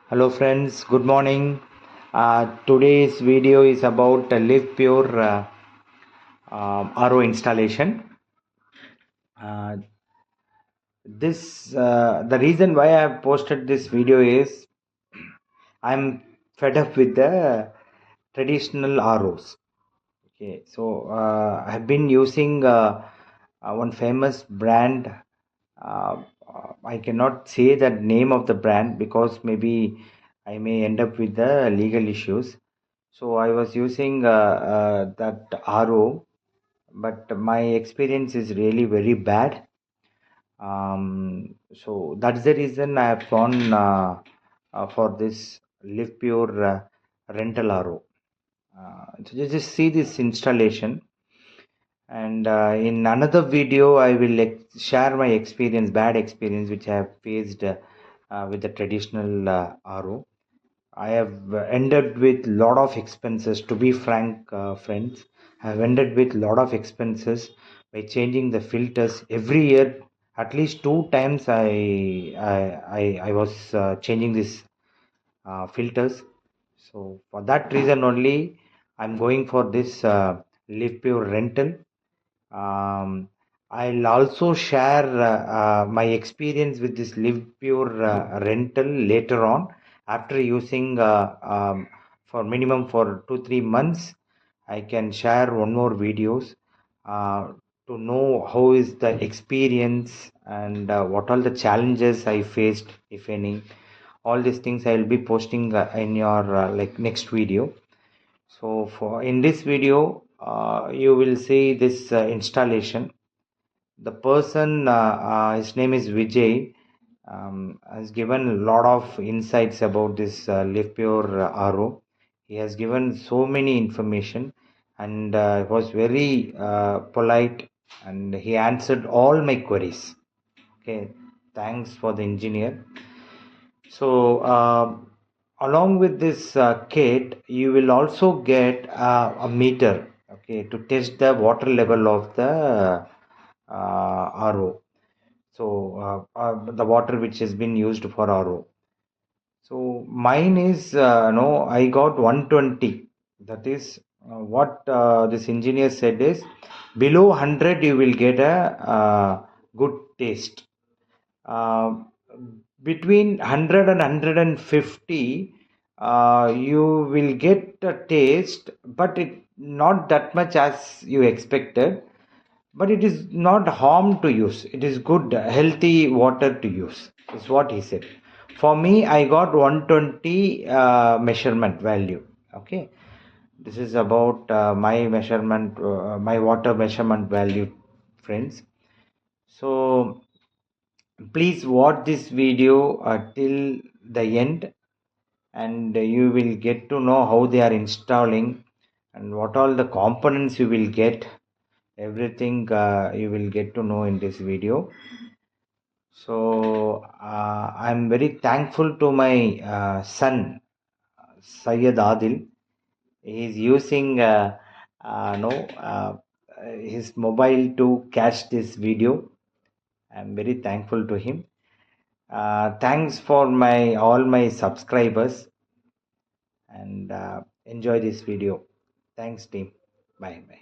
Hello friends, good morning. Today's video is about Livpure RO installation. Uh, the reason why I have posted this video is I'm fed up with the traditional ROs. Okay, so I've been using one famous brand. I cannot say the name of the brand because maybe I may end up with the legal issues. So I was using that RO, but my experience is really very bad. So that's the reason I have gone for this Livpure rental RO. So just see this installation, and in another video I will share my experience, bad experience which I have faced with the traditional RO. I have ended with lot of expenses. To be frank, friends, I have ended with lot of expenses by changing the filters every year. At least two times I was changing these filters. So for that reason only, I'm going for this Livpure rental. Um, I'll also share my experience with this Livpure rental later on after using for minimum for 2-3 months. I can share one more videos uh, to know how is the experience and what all the challenges I faced, if any. All these things I will be posting in your like next video. So for in this video, you will see this installation. The person, his name is Vijay, has given a lot of insights about this Livpure RO. He has given so many information, and was very polite, and he answered all my queries. Okay, thanks for the engineer. So along with this kit, you will also get a meter, okay, to test the water level of the RO. So the water which has been used for RO. So mine is no, I got 120. That is what this engineer said is below 100 you will get a good taste. Uh, Between 100 and 150, you will get a taste, but it not that much as you expected. But it is not harm to use. It is good, healthy water to use. Is what he said. For me, I got 120 measurement value. Okay, this is about my measurement, my water measurement value, friends. So please watch this video till the end, and you will get to know how they are installing and what all the components you will get. Everything you will get to know in this video. So I'm very thankful to my son Syed Adil. He is using no his mobile to catch this video. I'm very thankful to him. Thanks for my all my subscribers, and enjoy this video. Thanks team. Bye bye.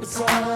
It's all